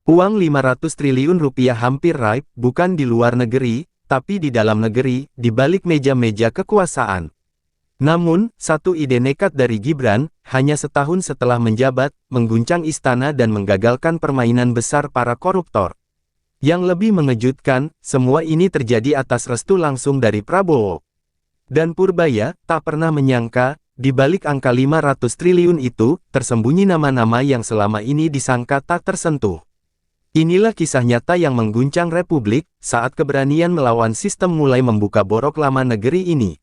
Uang 500 triliun rupiah hampir raib, bukan di luar negeri, tapi di dalam negeri, di balik meja-meja kekuasaan. Namun, satu ide nekat dari Gibran, hanya setahun setelah menjabat, mengguncang istana dan menggagalkan permainan besar para koruptor. Yang lebih mengejutkan, semua ini terjadi atas restu langsung dari Prabowo. Dan Purbaya, tak pernah menyangka, di balik angka 500 triliun itu, tersembunyi nama-nama yang selama ini disangka tak tersentuh. Inilah kisah nyata yang mengguncang Republik, saat keberanian melawan sistem mulai membuka borok lama negeri ini.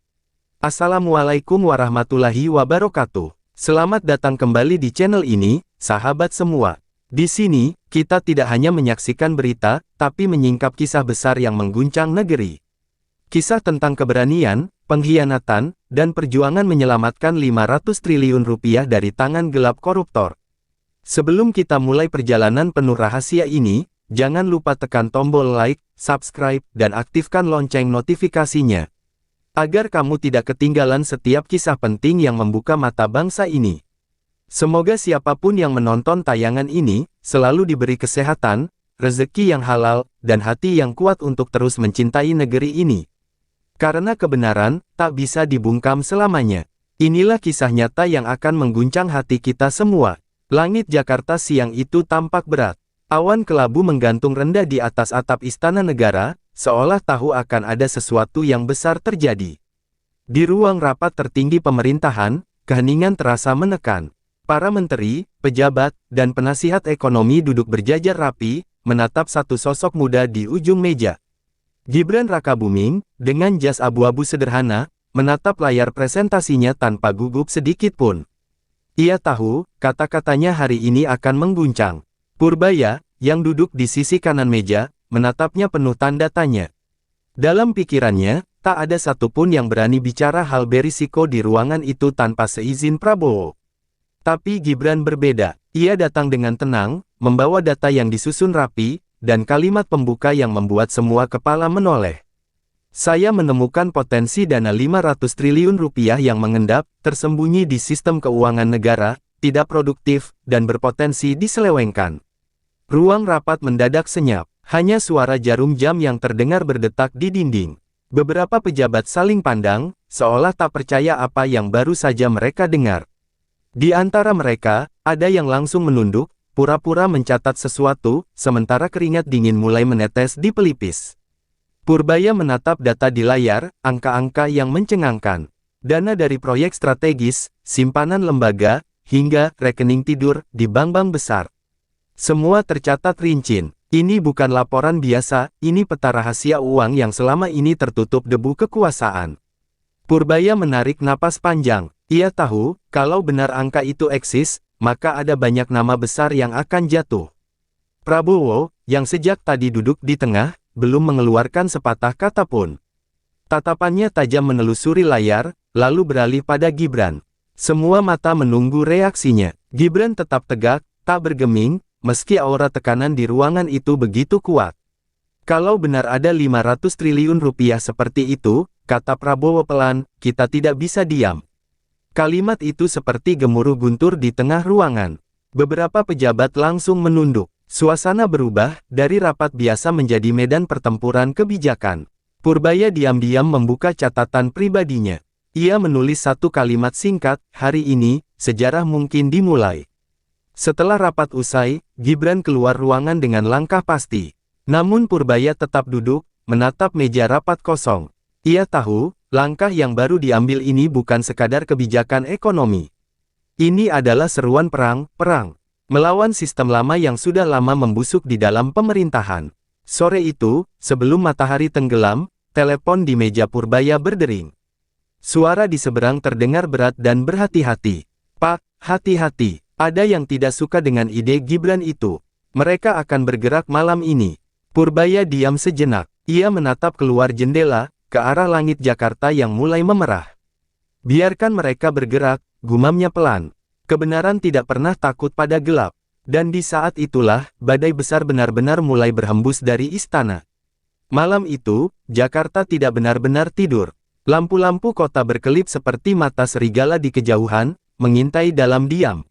Assalamualaikum warahmatullahi wabarakatuh. Selamat datang kembali di channel ini, sahabat semua. Di sini, kita tidak hanya menyaksikan berita, tapi menyingkap kisah besar yang mengguncang negeri. Kisah tentang keberanian, pengkhianatan, dan perjuangan menyelamatkan 500 triliun rupiah dari tangan gelap koruptor. Sebelum kita mulai perjalanan penuh rahasia ini, jangan lupa tekan tombol like, subscribe, dan aktifkan lonceng notifikasinya. Agar kamu tidak ketinggalan setiap kisah penting yang membuka mata bangsa ini. Semoga siapapun yang menonton tayangan ini, selalu diberi kesehatan, rezeki yang halal, dan hati yang kuat untuk terus mencintai negeri ini. Karena kebenaran, tak bisa dibungkam selamanya. Inilah kisah nyata yang akan mengguncang hati kita semua. Langit Jakarta siang itu tampak berat. Awan kelabu menggantung rendah di atas atap Istana Negara, seolah tahu akan ada sesuatu yang besar terjadi. Di ruang rapat tertinggi pemerintahan, keheningan terasa menekan. Para menteri, pejabat, dan penasihat ekonomi duduk berjajar rapi, menatap satu sosok muda di ujung meja. Gibran Rakabuming, dengan jas abu-abu sederhana, menatap layar presentasinya tanpa gugup sedikit pun. Ia tahu, kata-katanya hari ini akan mengguncang. Purbaya, yang duduk di sisi kanan meja, menatapnya penuh tanda tanya. Dalam pikirannya, tak ada satupun yang berani bicara hal berisiko di ruangan itu tanpa seizin Prabowo. Tapi Gibran berbeda. Ia datang dengan tenang, membawa data yang disusun rapi, dan kalimat pembuka yang membuat semua kepala menoleh. Saya menemukan potensi dana 500 triliun rupiah yang mengendap, tersembunyi di sistem keuangan negara, tidak produktif, dan berpotensi diselewengkan. Ruang rapat mendadak senyap, hanya suara jarum jam yang terdengar berdetak di dinding. Beberapa pejabat saling pandang, seolah tak percaya apa yang baru saja mereka dengar. Di antara mereka, ada yang langsung menunduk, pura-pura mencatat sesuatu, sementara keringat dingin mulai menetes di pelipis. Purbaya menatap data di layar, angka-angka yang mencengangkan. Dana dari proyek strategis, simpanan lembaga, hingga rekening tidur di bank-bank besar. Semua tercatat rinci. Ini bukan laporan biasa, ini peta rahasia uang yang selama ini tertutup debu kekuasaan. Purbaya menarik napas panjang. Ia tahu, kalau benar angka itu eksis, maka ada banyak nama besar yang akan jatuh. Prabowo, yang sejak tadi duduk di tengah, belum mengeluarkan sepatah kata pun. Tatapannya tajam menelusuri layar, lalu beralih pada Gibran. Semua mata menunggu reaksinya. Gibran tetap tegak, tak bergeming, meski aura tekanan di ruangan itu begitu kuat. Kalau benar ada 500 triliun rupiah seperti itu, kata Prabowo pelan, kita tidak bisa diam. Kalimat itu seperti gemuruh guntur di tengah ruangan. Beberapa pejabat langsung menunduk. Suasana berubah, dari rapat biasa menjadi medan pertempuran kebijakan. Purbaya diam-diam membuka catatan pribadinya. Ia menulis satu kalimat singkat, hari ini, sejarah mungkin dimulai. Setelah rapat usai, Gibran keluar ruangan dengan langkah pasti. Namun Purbaya tetap duduk, menatap meja rapat kosong. Ia tahu, langkah yang baru diambil ini bukan sekadar kebijakan ekonomi. Ini adalah seruan perang. Melawan sistem lama yang sudah lama membusuk di dalam pemerintahan. Sore itu, sebelum matahari tenggelam, telepon di meja Purbaya berdering. Suara di seberang terdengar berat dan berhati-hati. Pak, hati-hati, ada yang tidak suka dengan ide Gibran itu. Mereka akan bergerak malam ini. Purbaya diam sejenak. Ia menatap keluar jendela, ke arah langit Jakarta yang mulai memerah. Biarkan mereka bergerak, gumamnya pelan. Kebenaran tidak pernah takut pada gelap. Dan di saat itulah, badai besar benar-benar mulai berhembus dari istana. Malam itu, Jakarta tidak benar-benar tidur. Lampu-lampu kota berkelip seperti mata serigala di kejauhan, mengintai dalam diam.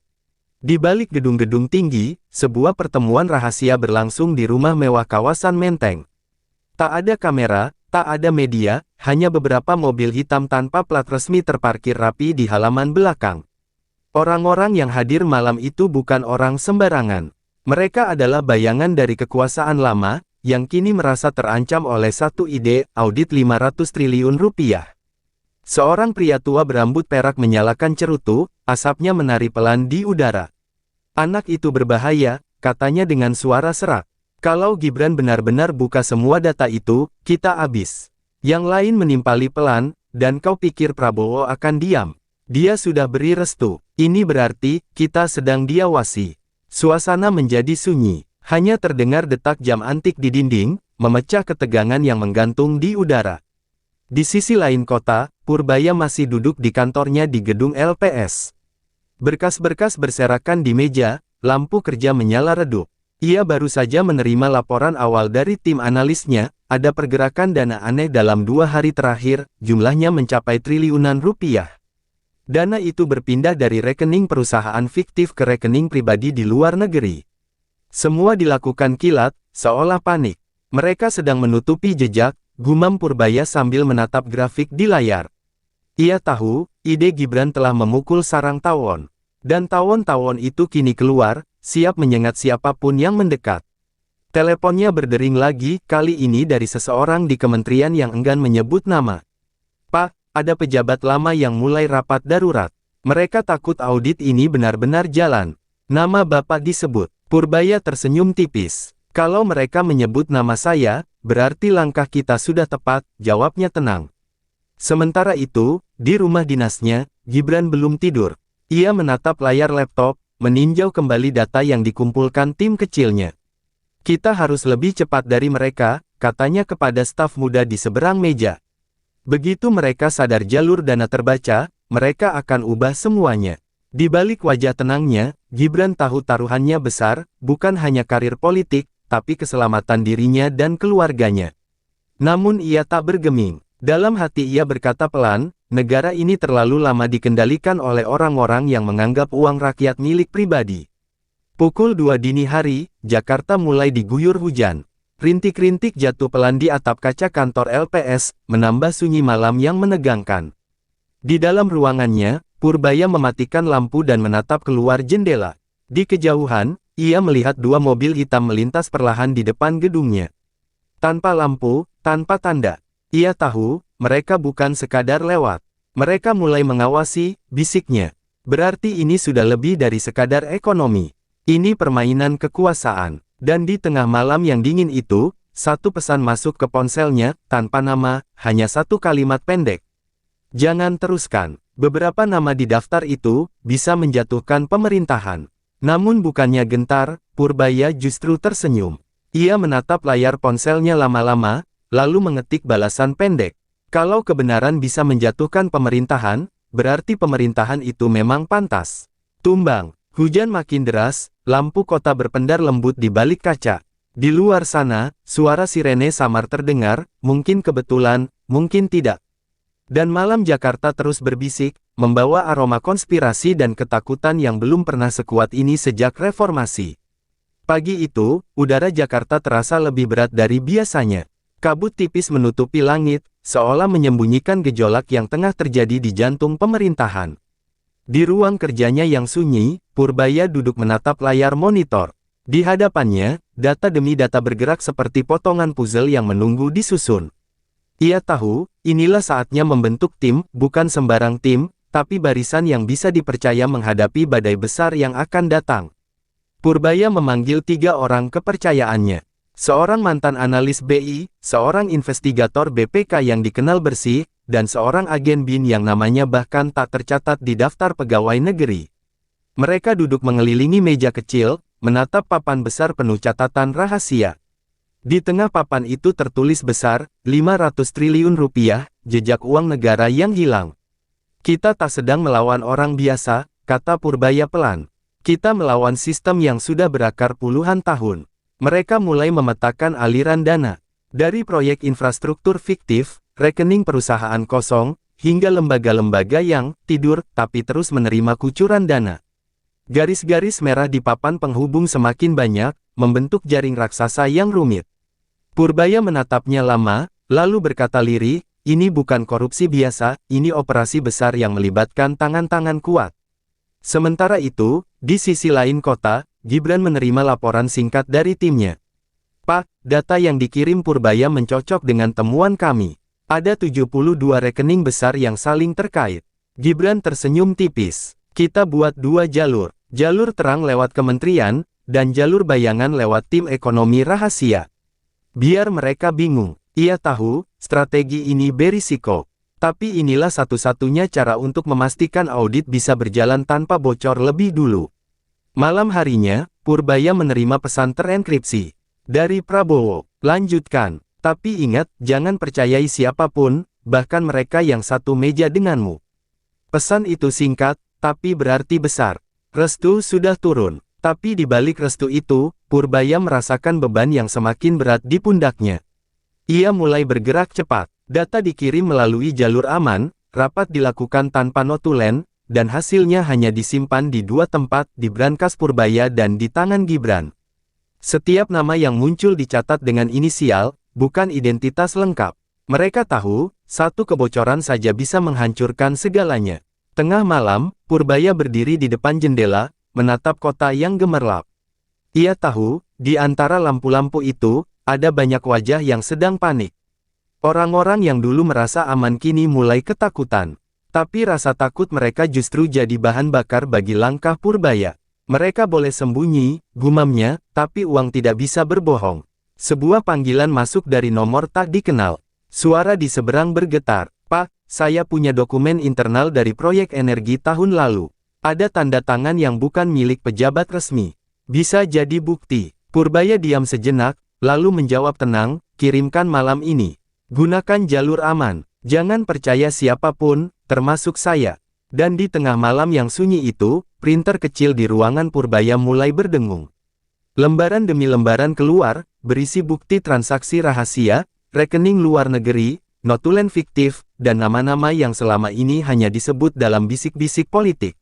Di balik gedung-gedung tinggi, sebuah pertemuan rahasia berlangsung di rumah mewah kawasan Menteng. Tak ada kamera, tak ada media, hanya beberapa mobil hitam tanpa plat resmi terparkir rapi di halaman belakang. Orang-orang yang hadir malam itu bukan orang sembarangan. Mereka adalah bayangan dari kekuasaan lama, yang kini merasa terancam oleh satu ide, audit 500 triliun rupiah. Seorang pria tua berambut perak menyalakan cerutu, asapnya menari pelan di udara. Anak itu berbahaya, katanya dengan suara serak. Kalau Gibran benar-benar buka semua data itu, kita habis. Yang lain menimpali pelan, dan kau pikir Prabowo akan diam? Dia sudah beri restu. Ini berarti, kita sedang diawasi. Suasana menjadi sunyi. Hanya terdengar detak jam antik di dinding, memecah ketegangan yang menggantung di udara. Di sisi lain kota, Purbaya masih duduk di kantornya di gedung LPS. Berkas-berkas berserakan di meja, lampu kerja menyala redup. Ia baru saja menerima laporan awal dari tim analisnya, ada pergerakan dana aneh dalam 2 hari terakhir, jumlahnya mencapai triliunan rupiah. Dana itu berpindah dari rekening perusahaan fiktif ke rekening pribadi di luar negeri. Semua dilakukan kilat, seolah panik. Mereka sedang menutupi jejak, gumam Purbaya sambil menatap grafik di layar. Ia tahu, ide Gibran telah memukul sarang tawon. Dan tawon-tawon itu kini keluar, siap menyengat siapapun yang mendekat. Teleponnya berdering lagi, kali ini dari seseorang di kementerian yang enggan menyebut nama. Pak, ada pejabat lama yang mulai rapat darurat. Mereka takut audit ini benar-benar jalan. Nama Bapak disebut. Purbaya tersenyum tipis. Kalau mereka menyebut nama saya, berarti langkah kita sudah tepat, jawabnya tenang. Sementara itu, di rumah dinasnya, Gibran belum tidur. Ia menatap layar laptop, meninjau kembali data yang dikumpulkan tim kecilnya. Kita harus lebih cepat dari mereka, katanya kepada staf muda di seberang meja. Begitu mereka sadar jalur dana terbaca, mereka akan ubah semuanya. Di balik wajah tenangnya, Gibran tahu taruhannya besar, bukan hanya karir politik, tapi keselamatan dirinya dan keluarganya. Namun ia tak bergeming. Dalam hati ia berkata pelan, negara ini terlalu lama dikendalikan oleh orang-orang yang menganggap uang rakyat milik pribadi. Pukul 2 dini hari, Jakarta mulai diguyur hujan. Rintik-rintik jatuh pelan di atap kaca kantor LPS, menambah sunyi malam yang menegangkan. Di dalam ruangannya, Purbaya mematikan lampu dan menatap keluar jendela. Di kejauhan, ia melihat 2 mobil hitam melintas perlahan di depan gedungnya. Tanpa lampu, tanpa tanda. Ia tahu, mereka bukan sekadar lewat. Mereka mulai mengawasi, bisiknya. Berarti ini sudah lebih dari sekadar ekonomi. Ini permainan kekuasaan. Dan di tengah malam yang dingin itu, satu pesan masuk ke ponselnya, tanpa nama, hanya satu kalimat pendek. Jangan teruskan. Beberapa nama di daftar itu, bisa menjatuhkan pemerintahan. Namun bukannya gentar, Purbaya justru tersenyum. Ia menatap layar ponselnya lama-lama, lalu mengetik balasan pendek. Kalau kebenaran bisa menjatuhkan pemerintahan, berarti pemerintahan itu memang pantas. Tumbang. Hujan makin deras, lampu kota berpendar lembut di balik kaca. Di luar sana, suara sirene samar terdengar, mungkin kebetulan, mungkin tidak. Dan malam Jakarta terus berbisik, membawa aroma konspirasi dan ketakutan yang belum pernah sekuat ini sejak reformasi. Pagi itu, udara Jakarta terasa lebih berat dari biasanya. Kabut tipis menutupi langit, seolah menyembunyikan gejolak yang tengah terjadi di jantung pemerintahan. Di ruang kerjanya yang sunyi, Purbaya duduk menatap layar monitor. Di hadapannya, data demi data bergerak seperti potongan puzzle yang menunggu disusun. Ia tahu, inilah saatnya membentuk tim, bukan sembarang tim, tapi barisan yang bisa dipercaya menghadapi badai besar yang akan datang. Purbaya memanggil 3 orang kepercayaannya. Seorang mantan analis BI, seorang investigator BPK yang dikenal bersih, dan seorang agen BIN yang namanya bahkan tak tercatat di daftar pegawai negeri. Mereka duduk mengelilingi meja kecil, menatap papan besar penuh catatan rahasia. Di tengah papan itu tertulis besar, 500 triliun rupiah, jejak uang negara yang hilang. Kita tak sedang melawan orang biasa, kata Purbaya pelan. Kita melawan sistem yang sudah berakar puluhan tahun. Mereka mulai memetakan aliran dana. Dari proyek infrastruktur fiktif, rekening perusahaan kosong, hingga lembaga-lembaga yang tidur, tapi terus menerima kucuran dana. Garis-garis merah di papan penghubung semakin banyak, membentuk jaring raksasa yang rumit. Purbaya menatapnya lama, lalu berkata lirih, ini bukan korupsi biasa, ini operasi besar yang melibatkan tangan-tangan kuat. Sementara itu, di sisi lain kota, Gibran menerima laporan singkat dari timnya. Pak, data yang dikirim Purbaya mencocok dengan temuan kami. Ada 72 rekening besar yang saling terkait. Gibran tersenyum tipis. Kita buat 2 jalur. Jalur terang lewat kementerian, dan jalur bayangan lewat tim ekonomi rahasia. Biar mereka bingung. Ia tahu, strategi ini berisiko. Tapi inilah satu-satunya cara untuk memastikan audit bisa berjalan tanpa bocor lebih dulu. Malam harinya, Purbaya menerima pesan terenkripsi. Dari Prabowo, lanjutkan. Tapi ingat, jangan percayai siapapun, bahkan mereka yang satu meja denganmu. Pesan itu singkat, tapi berarti besar. Restu sudah turun. Tapi di balik restu itu, Purbaya merasakan beban yang semakin berat di pundaknya. Ia mulai bergerak cepat. Data dikirim melalui jalur aman, rapat dilakukan tanpa notulen, dan hasilnya hanya disimpan di 2 tempat, di brankas Purbaya dan di tangan Gibran. Setiap nama yang muncul dicatat dengan inisial, bukan identitas lengkap. Mereka tahu, satu kebocoran saja bisa menghancurkan segalanya. Tengah malam, Purbaya berdiri di depan jendela, menatap kota yang gemerlap. Ia tahu, di antara lampu-lampu itu, ada banyak wajah yang sedang panik. Orang-orang yang dulu merasa aman kini mulai ketakutan. Tapi rasa takut mereka justru jadi bahan bakar bagi langkah Purbaya. Mereka boleh sembunyi, gumamnya, tapi uang tidak bisa berbohong. Sebuah panggilan masuk dari nomor tak dikenal. Suara di seberang bergetar. Pak, saya punya dokumen internal dari proyek energi tahun lalu. Ada tanda tangan yang bukan milik pejabat resmi. Bisa jadi bukti. Purbaya diam sejenak, lalu menjawab tenang, kirimkan malam ini. Gunakan jalur aman. Jangan percaya siapapun, termasuk saya. Dan di tengah malam yang sunyi itu, printer kecil di ruangan Purbaya mulai berdengung. Lembaran demi lembaran keluar, berisi bukti transaksi rahasia, rekening luar negeri, notulen fiktif, dan nama-nama yang selama ini hanya disebut dalam bisik-bisik politik.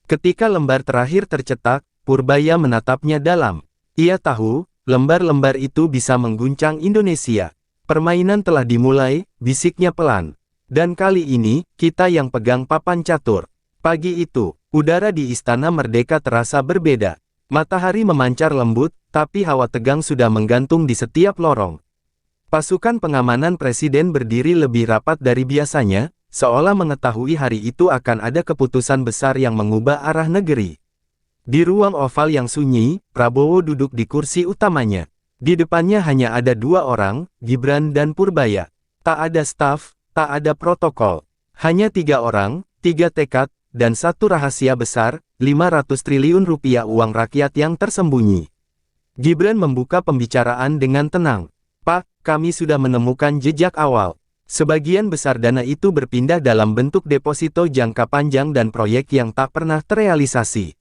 Ketika lembar terakhir tercetak, Purbaya menatapnya dalam. Ia tahu, lembar-lembar itu bisa mengguncang Indonesia. Permainan telah dimulai, bisiknya pelan. Dan kali ini, kita yang pegang papan catur. Pagi itu, udara di Istana Merdeka terasa berbeda. Matahari memancar lembut, tapi hawa tegang sudah menggantung di setiap lorong. Pasukan pengamanan presiden berdiri lebih rapat dari biasanya, seolah mengetahui hari itu akan ada keputusan besar yang mengubah arah negeri. Di ruang oval yang sunyi, Prabowo duduk di kursi utamanya. Di depannya hanya ada 2 orang, Gibran dan Purbaya. Tak ada staf, tak ada protokol. Hanya 3 orang, 3 tekad, dan 1 rahasia besar, 500 triliun rupiah uang rakyat yang tersembunyi. Gibran membuka pembicaraan dengan tenang. Pak, kami sudah menemukan jejak awal. Sebagian besar dana itu berpindah dalam bentuk deposito jangka panjang dan proyek yang tak pernah terrealisasi.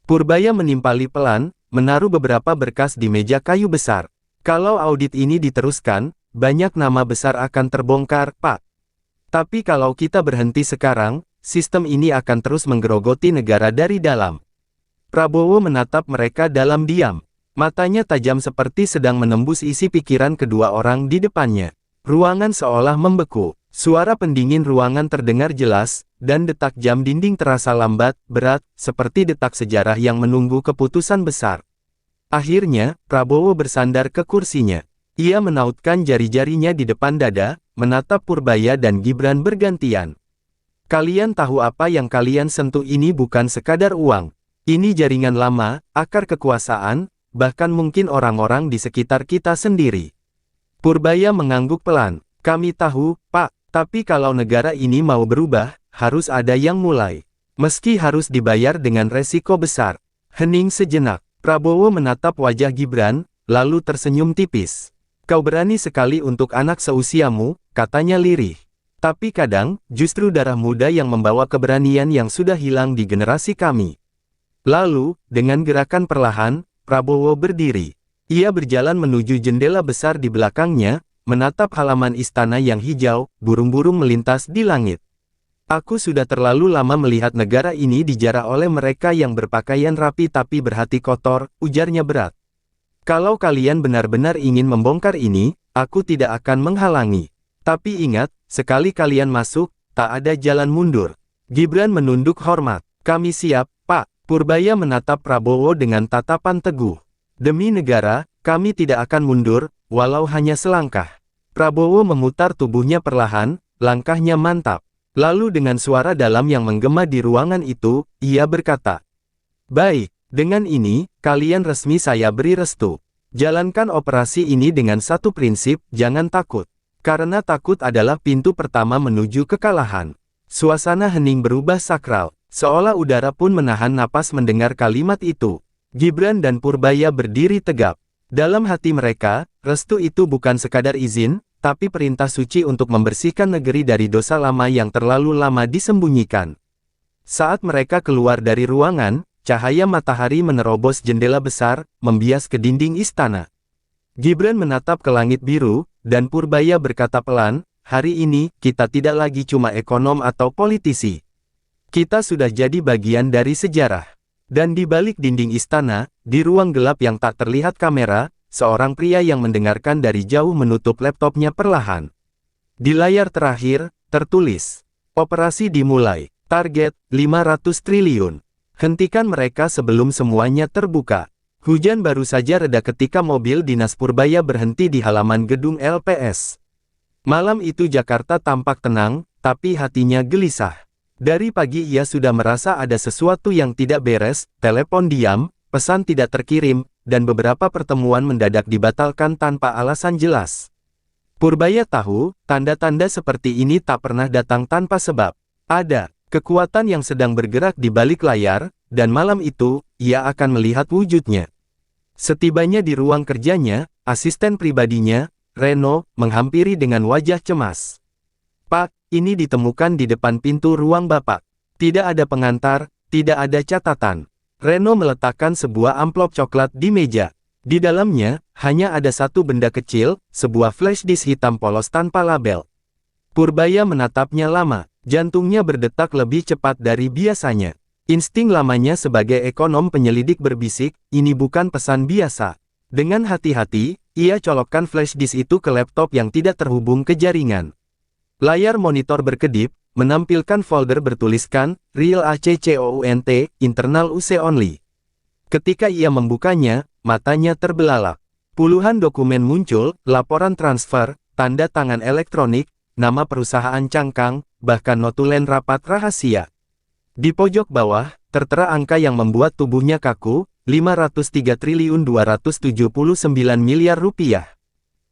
Purbaya menimpali pelan, menaruh beberapa berkas di meja kayu besar. Kalau audit ini diteruskan, banyak nama besar akan terbongkar, Pak. Tapi kalau kita berhenti sekarang, sistem ini akan terus menggerogoti negara dari dalam. Prabowo menatap mereka dalam diam. Matanya tajam seperti sedang menembus isi pikiran kedua orang di depannya. Ruangan seolah membeku. Suara pendingin ruangan terdengar jelas, dan detak jam dinding terasa lambat, berat, seperti detak sejarah yang menunggu keputusan besar. Akhirnya, Prabowo bersandar ke kursinya. Ia menautkan jari-jarinya di depan dada, menatap Purbaya dan Gibran bergantian. Kalian tahu apa yang kalian sentuh ini bukan sekadar uang. Ini jaringan lama, akar kekuasaan, bahkan mungkin orang-orang di sekitar kita sendiri. Purbaya mengangguk pelan. Kami tahu, Pak, tapi kalau negara ini mau berubah, harus ada yang mulai. Meski harus dibayar dengan resiko besar. Hening sejenak, Prabowo menatap wajah Gibran, lalu tersenyum tipis. Kau berani sekali untuk anak seusiamu, katanya lirih. Tapi kadang, justru darah muda yang membawa keberanian yang sudah hilang di generasi kami. Lalu, dengan gerakan perlahan, Prabowo berdiri. Ia berjalan menuju jendela besar di belakangnya, menatap halaman istana yang hijau, burung-burung melintas di langit. Aku sudah terlalu lama melihat negara ini dijarah oleh mereka yang berpakaian rapi tapi berhati kotor, ujarnya berat. Kalau kalian benar-benar ingin membongkar ini, aku tidak akan menghalangi. Tapi ingat, sekali kalian masuk, tak ada jalan mundur. Gibran menunduk hormat. Kami siap, Pak. Purbaya menatap Prabowo dengan tatapan teguh. Demi negara, kami tidak akan mundur, walau hanya selangkah. Prabowo memutar tubuhnya perlahan, langkahnya mantap. Lalu dengan suara dalam yang menggema di ruangan itu, ia berkata, "Baik, dengan ini, kalian resmi saya beri restu. Jalankan operasi ini dengan satu prinsip, jangan takut. Karena takut adalah pintu pertama menuju kekalahan." Suasana hening berubah sakral, seolah udara pun menahan napas mendengar kalimat itu. Gibran dan Purbaya berdiri tegap. Dalam hati mereka, restu itu bukan sekadar izin, tapi perintah suci untuk membersihkan negeri dari dosa lama yang terlalu lama disembunyikan. Saat mereka keluar dari ruangan, cahaya matahari menerobos jendela besar, membias ke dinding istana. Gibran menatap ke langit biru, dan Purbaya berkata pelan, "Hari ini, kita tidak lagi cuma ekonom atau politisi. Kita sudah jadi bagian dari sejarah." Dan di balik dinding istana, di ruang gelap yang tak terlihat kamera, seorang pria yang mendengarkan dari jauh menutup laptopnya perlahan. Di layar terakhir, tertulis, "Operasi dimulai, target 500 triliun. Hentikan mereka sebelum semuanya terbuka." Hujan baru saja reda ketika mobil dinas Purbaya berhenti di halaman gedung LPS. Malam itu Jakarta tampak tenang, tapi hatinya gelisah. Dari pagi ia sudah merasa ada sesuatu yang tidak beres, telepon diam, pesan tidak terkirim, dan beberapa pertemuan mendadak dibatalkan tanpa alasan jelas. Purbaya tahu, tanda-tanda seperti ini tak pernah datang tanpa sebab. Ada kekuatan yang sedang bergerak di balik layar, dan malam itu, ia akan melihat wujudnya. Setibanya di ruang kerjanya, asisten pribadinya, Reno, menghampiri dengan wajah cemas. "Pak, ini ditemukan di depan pintu ruang Bapak. Tidak ada pengantar, tidak ada catatan." Reno meletakkan sebuah amplop coklat di meja. Di dalamnya, hanya ada satu benda kecil, sebuah flash disk hitam polos tanpa label. Purbaya menatapnya lama, jantungnya berdetak lebih cepat dari biasanya. Insting lamanya sebagai ekonom penyelidik berbisik, ini bukan pesan biasa. Dengan hati-hati, ia colokkan flash disk itu ke laptop yang tidak terhubung ke jaringan. Layar monitor berkedip, menampilkan folder bertuliskan, Real ACCOUNT, Internal UC Only. Ketika ia membukanya, matanya terbelalak. Puluhan dokumen muncul, laporan transfer, tanda tangan elektronik, nama perusahaan cangkang, bahkan notulen rapat rahasia. Di pojok bawah, tertera angka yang membuat tubuhnya kaku, 503.279 miliar rupiah.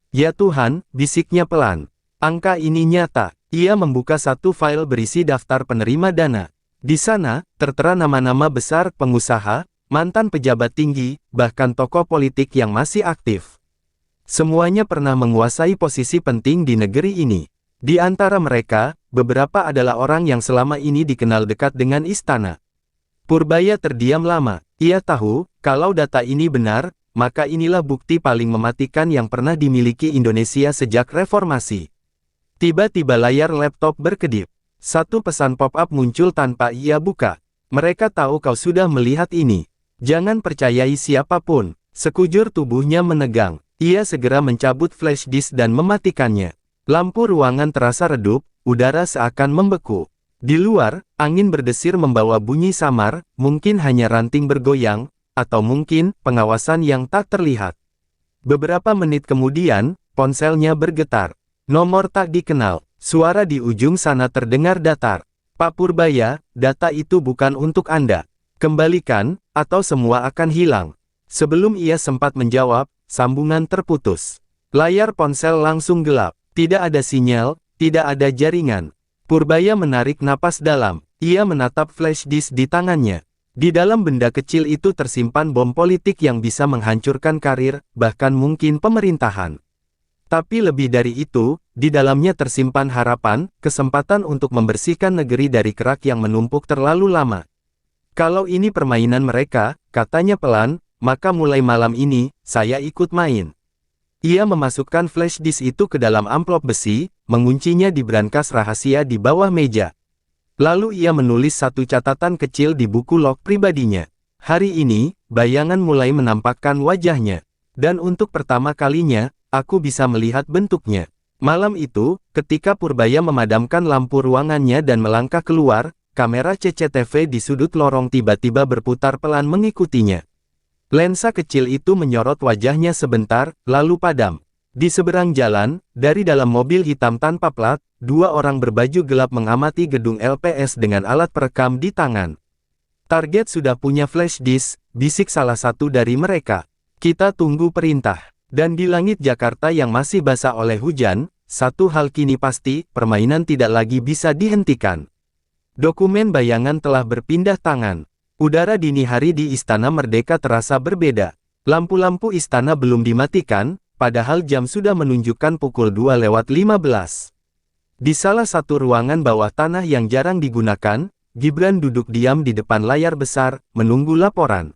"Ya Tuhan," bisiknya pelan. "Angka ini nyata." Ia membuka satu file berisi daftar penerima dana. Di sana, tertera nama-nama besar pengusaha, mantan pejabat tinggi, bahkan tokoh politik yang masih aktif. Semuanya pernah menguasai posisi penting di negeri ini. Di antara mereka, beberapa adalah orang yang selama ini dikenal dekat dengan istana. Purbaya terdiam lama. Ia tahu, kalau data ini benar, maka inilah bukti paling mematikan yang pernah dimiliki Indonesia sejak reformasi. Tiba-tiba layar laptop berkedip. Satu pesan pop-up muncul tanpa ia buka. "Mereka tahu kau sudah melihat ini. Jangan percayai siapapun." Sekujur tubuhnya menegang. Ia segera mencabut flash disk dan mematikannya. Lampu ruangan terasa redup, udara seakan membeku. Di luar, angin berdesir membawa bunyi samar, mungkin hanya ranting bergoyang, atau mungkin pengawasan yang tak terlihat. Beberapa menit kemudian, ponselnya bergetar. Nomor tak dikenal. Suara di ujung sana terdengar datar. "Pak Purbaya, data itu bukan untuk Anda. Kembalikan, atau semua akan hilang." Sebelum ia sempat menjawab, sambungan terputus. Layar ponsel langsung gelap. Tidak ada sinyal, tidak ada jaringan. Purbaya menarik napas dalam. Ia menatap flash disk di tangannya. Di dalam benda kecil itu tersimpan bom politik yang bisa menghancurkan karir, bahkan mungkin pemerintahan. Tapi lebih dari itu, di dalamnya tersimpan harapan, kesempatan untuk membersihkan negeri dari kerak yang menumpuk terlalu lama. "Kalau ini permainan mereka," katanya pelan, "maka mulai malam ini, saya ikut main." Ia memasukkan flash disk itu ke dalam amplop besi, menguncinya di brankas rahasia di bawah meja. Lalu ia menulis satu catatan kecil di buku log pribadinya. Hari ini, bayangan mulai menampakkan wajahnya. Dan untuk pertama kalinya, aku bisa melihat bentuknya. Malam itu, ketika Purbaya memadamkan lampu ruangannya dan melangkah keluar, kamera CCTV di sudut lorong tiba-tiba berputar pelan mengikutinya. Lensa kecil itu menyorot wajahnya sebentar, lalu padam. Di seberang jalan, dari dalam mobil hitam tanpa plat, dua orang berbaju gelap mengamati gedung LPS dengan alat perekam di tangan. Target sudah punya flash disk, bisik salah satu dari mereka. Kita tunggu perintah. Dan di langit Jakarta yang masih basah oleh hujan, satu hal kini pasti, permainan tidak lagi bisa dihentikan. Dokumen bayangan telah berpindah tangan. Udara dini hari di Istana Merdeka terasa berbeda. Lampu-lampu istana belum dimatikan, padahal jam sudah menunjukkan pukul 2:15. Di salah satu ruangan bawah tanah yang jarang digunakan, Gibran duduk diam di depan layar besar, menunggu laporan.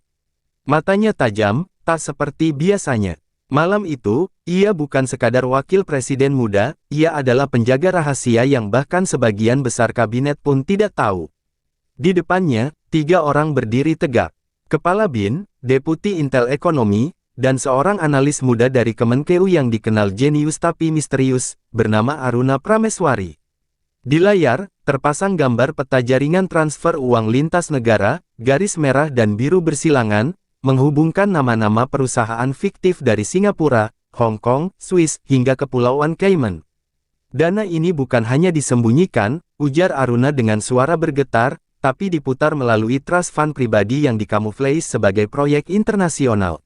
Matanya tajam, tak seperti biasanya. Malam itu, ia bukan sekadar wakil presiden muda, ia adalah penjaga rahasia yang bahkan sebagian besar kabinet pun tidak tahu. Di depannya, 3 orang berdiri tegak. Kepala BIN, Deputi Intel Ekonomi, dan seorang analis muda dari Kemenkeu yang dikenal jenius tapi misterius, bernama Aruna Prameswari. Di layar, terpasang gambar peta jaringan transfer uang lintas negara, garis merah dan biru bersilangan, menghubungkan nama-nama perusahaan fiktif dari Singapura, Hong Kong, Swiss, hingga Kepulauan Cayman. Dana ini bukan hanya disembunyikan, ujar Aruna dengan suara bergetar, tapi diputar melalui trust fund pribadi yang dikamuflase sebagai proyek internasional.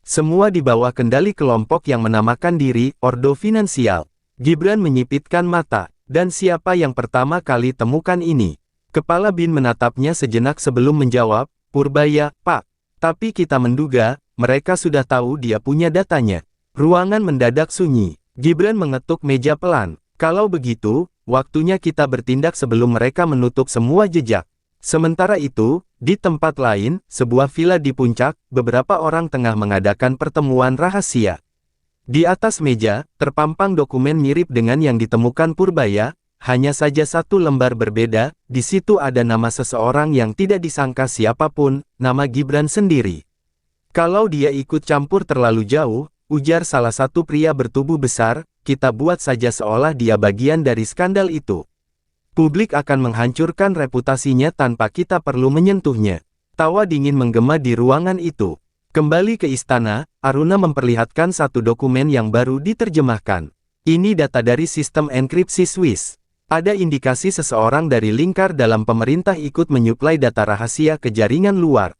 Semua di bawah kendali kelompok yang menamakan diri Ordo Finansial. Gibran menyipitkan mata, dan siapa yang pertama kali temukan ini? Kepala BIN menatapnya sejenak sebelum menjawab, Purbaya, Pak. Tapi kita menduga, mereka sudah tahu dia punya datanya. Ruangan mendadak sunyi. Gibran mengetuk meja pelan. Kalau begitu, waktunya kita bertindak sebelum mereka menutup semua jejak. Sementara itu, di tempat lain, sebuah villa di puncak, beberapa orang tengah mengadakan pertemuan rahasia. Di atas meja, terpampang dokumen mirip dengan yang ditemukan Purbaya, hanya saja satu lembar berbeda, di situ ada nama seseorang yang tidak disangka siapapun, nama Gibran sendiri. Kalau dia ikut campur terlalu jauh, ujar salah satu pria bertubuh besar, kita buat saja seolah dia bagian dari skandal itu. Publik akan menghancurkan reputasinya tanpa kita perlu menyentuhnya. Tawa dingin menggema di ruangan itu. Kembali ke istana, Aruna memperlihatkan satu dokumen yang baru diterjemahkan. Ini data dari sistem enkripsi Swiss. Ada indikasi seseorang dari lingkar dalam pemerintah ikut menyuplai data rahasia ke jaringan luar.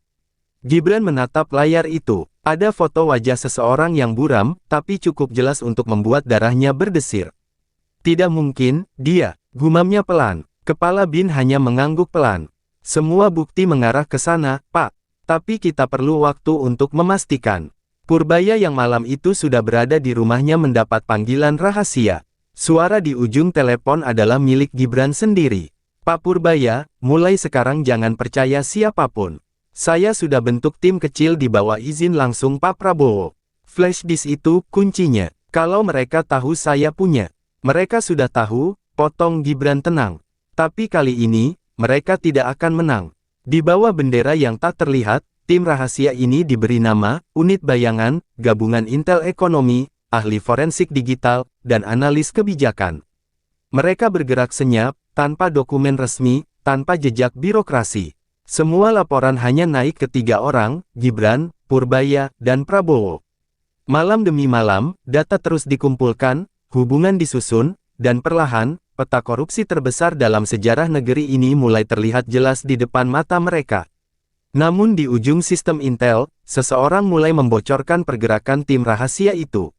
Gibran menatap layar itu. Ada foto wajah seseorang yang buram, tapi cukup jelas untuk membuat darahnya berdesir. Tidak mungkin, dia, gumamnya pelan. Kepala BIN hanya mengangguk pelan. Semua bukti mengarah ke sana, Pak. Tapi kita perlu waktu untuk memastikan. Purbaya yang malam itu sudah berada di rumahnya mendapat panggilan rahasia. Suara di ujung telepon adalah milik Gibran sendiri. Pak Purbaya, mulai sekarang jangan percaya siapapun. Saya sudah bentuk tim kecil di bawah izin langsung Pak Prabowo. Flash disk itu kuncinya. Kalau mereka tahu saya punya. Mereka sudah tahu, potong Gibran tenang. Tapi kali ini, mereka tidak akan menang. Di bawah bendera yang tak terlihat, tim rahasia ini diberi nama, Unit Bayangan, Gabungan Intel Ekonomi, ahli forensik digital, dan analis kebijakan. Mereka bergerak senyap, tanpa dokumen resmi, tanpa jejak birokrasi. Semua laporan hanya naik ke 3 orang, Gibran, Purbaya, dan Prabowo. Malam demi malam, data terus dikumpulkan, hubungan disusun, dan perlahan, peta korupsi terbesar dalam sejarah negeri ini mulai terlihat jelas di depan mata mereka. Namun di ujung sistem Intel, seseorang mulai membocorkan pergerakan tim rahasia itu.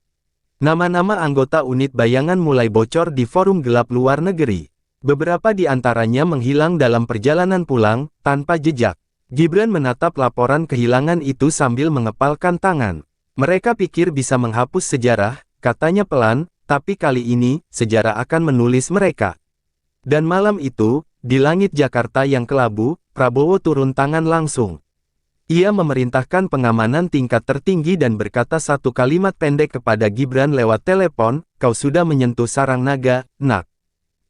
Nama-nama anggota unit bayangan mulai bocor di forum gelap luar negeri. Beberapa di antaranya menghilang dalam perjalanan pulang, tanpa jejak. Gibran menatap laporan kehilangan itu sambil mengepalkan tangan. Mereka pikir bisa menghapus sejarah, katanya pelan, tapi kali ini, sejarah akan menulis mereka. Dan malam itu, di langit Jakarta yang kelabu, Prabowo turun tangan langsung. Ia memerintahkan pengamanan tingkat tertinggi dan berkata satu kalimat pendek kepada Gibran lewat telepon, kau sudah menyentuh sarang naga, nak.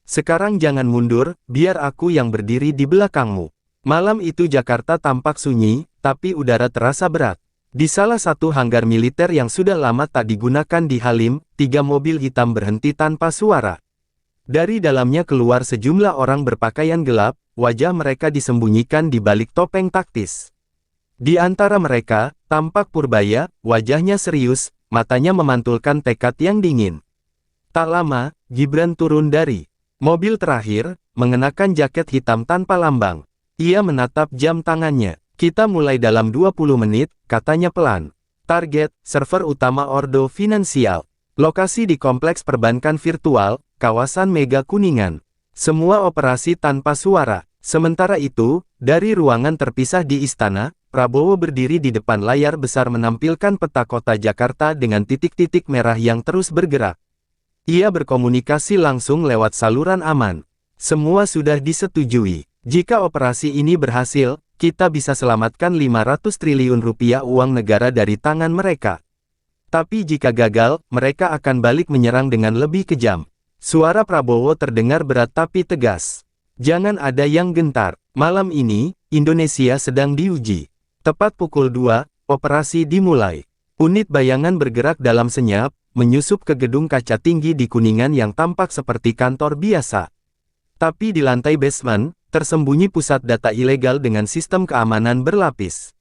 Sekarang jangan mundur, biar aku yang berdiri di belakangmu. Malam itu Jakarta tampak sunyi, tapi udara terasa berat. Di salah satu hanggar militer yang sudah lama tak digunakan di Halim, 3 mobil hitam berhenti tanpa suara. Dari dalamnya keluar sejumlah orang berpakaian gelap, wajah mereka disembunyikan di balik topeng taktis. Di antara mereka, tampak Purbaya, wajahnya serius, matanya memantulkan tekad yang dingin. Tak lama, Gibran turun dari mobil terakhir, mengenakan jaket hitam tanpa lambang. Ia menatap jam tangannya. Kita mulai dalam 20 menit, katanya pelan. Target, server utama Ordo Finansial. Lokasi di Kompleks Perbankan Virtual, kawasan Mega Kuningan. Semua operasi tanpa suara. Sementara itu, dari ruangan terpisah di istana, Prabowo berdiri di depan layar besar menampilkan peta kota Jakarta dengan titik-titik merah yang terus bergerak. Ia berkomunikasi langsung lewat saluran aman. Semua sudah disetujui. Jika operasi ini berhasil, kita bisa selamatkan 500 triliun rupiah uang negara dari tangan mereka. Tapi jika gagal, mereka akan balik menyerang dengan lebih kejam. Suara Prabowo terdengar berat tapi tegas. Jangan ada yang gentar. Malam ini, Indonesia sedang diuji. Tepat pukul 2, operasi dimulai. Unit bayangan bergerak dalam senyap, menyusup ke gedung kaca tinggi di Kuningan yang tampak seperti kantor biasa. Tapi di lantai basement, tersembunyi pusat data ilegal dengan sistem keamanan berlapis.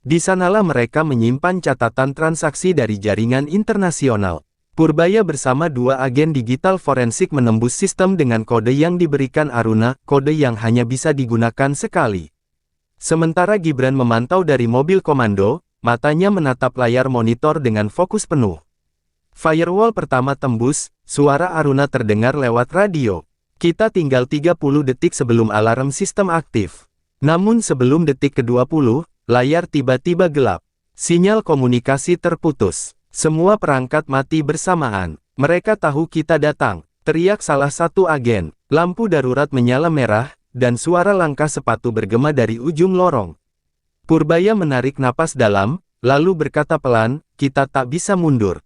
Di sanalah mereka menyimpan catatan transaksi dari jaringan internasional. Purbaya bersama 2 agen digital forensik menembus sistem dengan kode yang diberikan Aruna, kode yang hanya bisa digunakan sekali. Sementara Gibran memantau dari mobil komando, matanya menatap layar monitor dengan fokus penuh. Firewall pertama tembus, suara Aruna terdengar lewat radio. Kita tinggal 30 detik sebelum alarm sistem aktif. Namun sebelum detik ke-20, layar tiba-tiba gelap. Sinyal komunikasi terputus. Semua perangkat mati bersamaan. Mereka tahu kita datang, teriak salah satu agen. Lampu darurat menyala merah, dan suara langkah sepatu bergema dari ujung lorong. Purbaya menarik napas dalam, lalu berkata pelan, kita tak bisa mundur.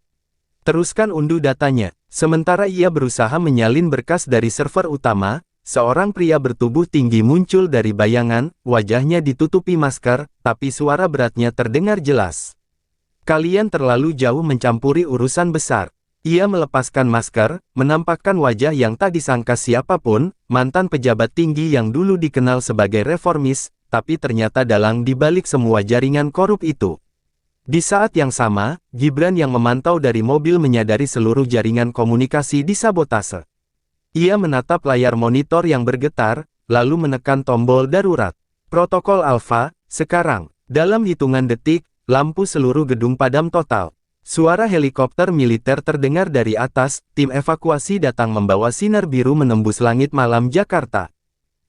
Teruskan unduh datanya. Sementara ia berusaha menyalin berkas dari server utama, seorang pria bertubuh tinggi muncul dari bayangan, wajahnya ditutupi masker, tapi suara beratnya terdengar jelas. Kalian terlalu jauh mencampuri urusan besar. Ia melepaskan masker, menampakkan wajah yang tak disangka siapapun, mantan pejabat tinggi yang dulu dikenal sebagai reformis, tapi ternyata dalang di balik semua jaringan korup itu. Di saat yang sama, Gibran yang memantau dari mobil menyadari seluruh jaringan komunikasi disabotase. Ia menatap layar monitor yang bergetar, lalu menekan tombol darurat. Protokol Alpha, sekarang. Dalam hitungan detik, lampu seluruh gedung padam total. Suara helikopter militer terdengar dari atas, tim evakuasi datang membawa sinar biru menembus langit malam Jakarta.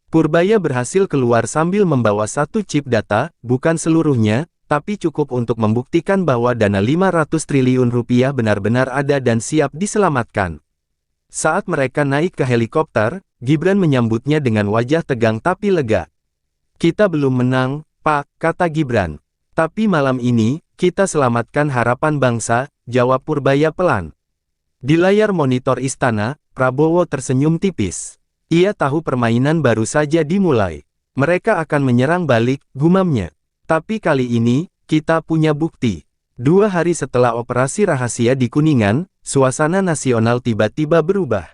Purbaya berhasil keluar sambil membawa 1 chip data, bukan seluruhnya, tapi cukup untuk membuktikan bahwa dana 500 triliun rupiah benar-benar ada dan siap diselamatkan. Saat mereka naik ke helikopter, Gibran menyambutnya dengan wajah tegang tapi lega. Kita belum menang, Pak, kata Gibran. Tapi malam ini, kita selamatkan harapan bangsa, jawab Purbaya pelan. Di layar monitor istana, Prabowo tersenyum tipis. Ia tahu permainan baru saja dimulai. Mereka akan menyerang balik, gumamnya. Tapi kali ini, kita punya bukti. 2 hari setelah operasi rahasia di Kuningan, suasana nasional tiba-tiba berubah.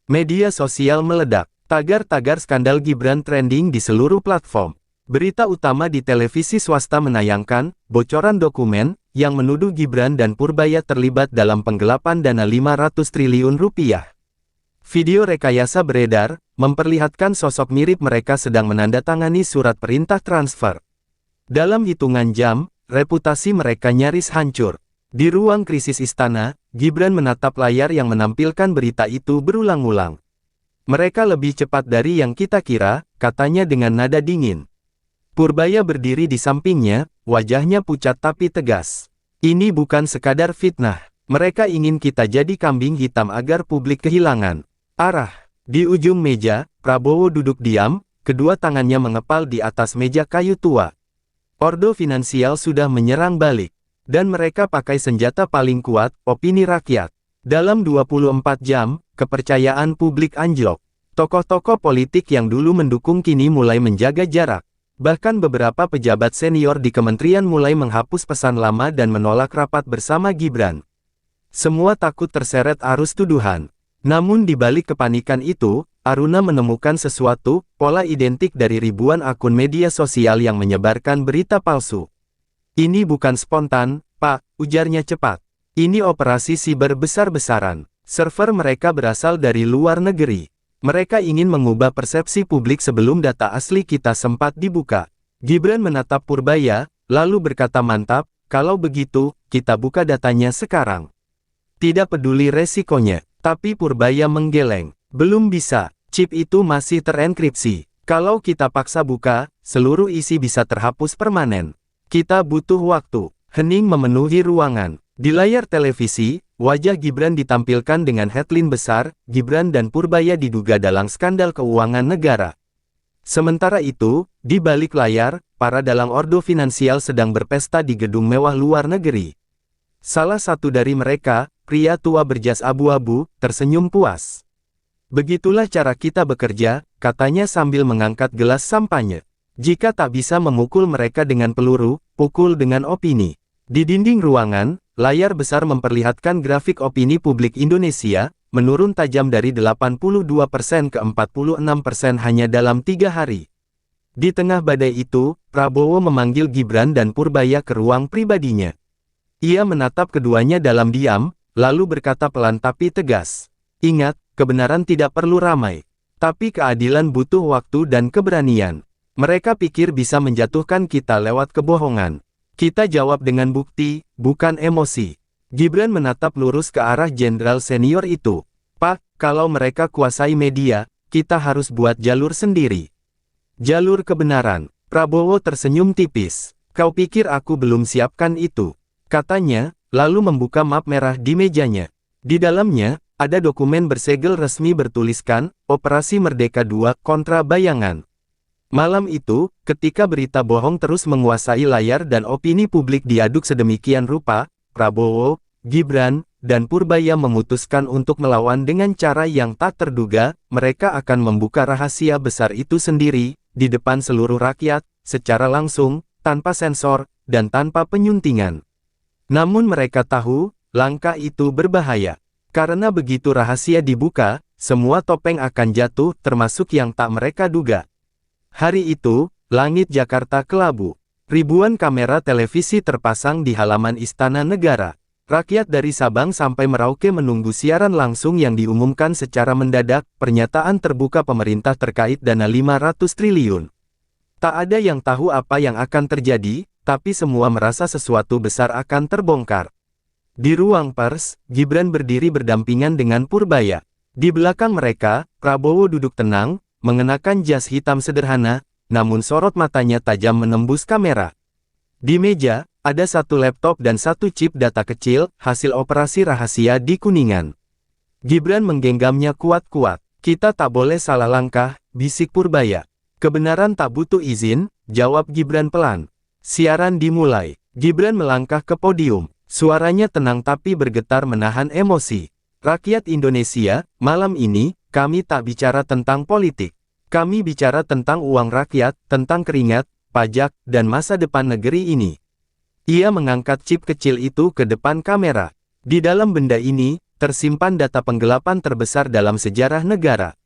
Media sosial meledak. Tagar-tagar skandal Gibran trending di seluruh platform. Berita utama di televisi swasta menayangkan, bocoran dokumen, yang menuduh Gibran dan Purbaya terlibat dalam penggelapan dana 500 triliun rupiah. Video rekayasa beredar, memperlihatkan sosok mirip mereka sedang menandatangani surat perintah transfer. Dalam hitungan jam, reputasi mereka nyaris hancur. Di ruang krisis istana, Gibran menatap layar yang menampilkan berita itu berulang-ulang. Mereka lebih cepat dari yang kita kira, katanya dengan nada dingin. Purbaya berdiri di sampingnya, wajahnya pucat tapi tegas. Ini bukan sekadar fitnah. Mereka ingin kita jadi kambing hitam agar publik kehilangan arah. Di ujung meja, Prabowo duduk diam, kedua tangannya mengepal di atas meja kayu tua. Ordo Finansial sudah menyerang balik. Dan mereka pakai senjata paling kuat, opini rakyat. Dalam 24 jam, kepercayaan publik anjlok. Tokoh-tokoh politik yang dulu mendukung kini mulai menjaga jarak. Bahkan beberapa pejabat senior di kementerian mulai menghapus pesan lama dan menolak rapat bersama Gibran. Semua takut terseret arus tuduhan. Namun di balik kepanikan itu, Aruna menemukan sesuatu, pola identik dari ribuan akun media sosial yang menyebarkan berita palsu. Ini bukan spontan, Pak, ujarnya cepat. Ini operasi siber besar-besaran. Server mereka berasal dari luar negeri. Mereka ingin mengubah persepsi publik sebelum data asli kita sempat dibuka. Gibran menatap Purbaya, lalu berkata mantap, kalau begitu, kita buka datanya sekarang. Tidak peduli resikonya, tapi Purbaya menggeleng. Belum bisa, chip itu masih terenkripsi. Kalau kita paksa buka, seluruh isi bisa terhapus permanen. Kita butuh waktu. Hening memenuhi ruangan. Di layar televisi, wajah Gibran ditampilkan dengan headline besar, Gibran dan Purbaya diduga dalam skandal keuangan negara. Sementara itu, di balik layar, para dalang Ordo Finansial sedang berpesta di gedung mewah luar negeri. Salah satu dari mereka, pria tua berjas abu-abu, tersenyum puas. Begitulah cara kita bekerja, katanya sambil mengangkat gelas sampahnya. Jika tak bisa memukul mereka dengan peluru, pukul dengan opini. Di dinding ruangan, layar besar memperlihatkan grafik opini publik Indonesia, menurun tajam dari 82% ke 46% hanya dalam 3 hari. Di tengah badai itu, Prabowo memanggil Gibran dan Purbaya ke ruang pribadinya. Ia menatap keduanya dalam diam, lalu berkata pelan tapi tegas. Ingat, kebenaran tidak perlu ramai. Tapi keadilan butuh waktu dan keberanian. Mereka pikir bisa menjatuhkan kita lewat kebohongan. Kita jawab dengan bukti, bukan emosi. Gibran menatap lurus ke arah jenderal senior itu. Pak, kalau mereka kuasai media, kita harus buat jalur sendiri. Jalur kebenaran. Prabowo tersenyum tipis. Kau pikir aku belum siapkan itu? Katanya, lalu membuka map merah di mejanya. Di dalamnya, ada dokumen bersegel resmi bertuliskan, Operasi Merdeka II kontra bayangan. Malam itu, ketika berita bohong terus menguasai layar dan opini publik diaduk sedemikian rupa, Prabowo, Gibran, dan Purbaya memutuskan untuk melawan dengan cara yang tak terduga. Mereka akan membuka rahasia besar itu sendiri, di depan seluruh rakyat, secara langsung, tanpa sensor, dan tanpa penyuntingan. Namun mereka tahu, langkah itu berbahaya. Karena begitu rahasia dibuka, semua topeng akan jatuh, termasuk yang tak mereka duga. Hari itu, langit Jakarta kelabu. Ribuan kamera televisi terpasang di halaman Istana Negara. Rakyat dari Sabang sampai Merauke menunggu siaran langsung yang diumumkan secara mendadak, pernyataan terbuka pemerintah terkait dana 500 triliun. Tak ada yang tahu apa yang akan terjadi, tapi semua merasa sesuatu besar akan terbongkar. Di ruang pers, Gibran berdiri berdampingan dengan Purbaya. Di belakang mereka, Prabowo duduk tenang, mengenakan jas hitam sederhana, namun sorot matanya tajam menembus kamera. Di meja, ada satu laptop dan satu chip data kecil, hasil operasi rahasia di Kuningan. Gibran menggenggamnya kuat-kuat. Kita tak boleh salah langkah, bisik Purbaya. Kebenaran tak butuh izin, jawab Gibran pelan. Siaran dimulai. Gibran melangkah ke podium. Suaranya tenang tapi bergetar menahan emosi. Rakyat Indonesia, malam ini, kami tak bicara tentang politik. Kami bicara tentang uang rakyat, tentang keringat, pajak, dan masa depan negeri ini. Ia mengangkat chip kecil itu ke depan kamera. Di dalam benda ini, tersimpan data penggelapan terbesar dalam sejarah negara.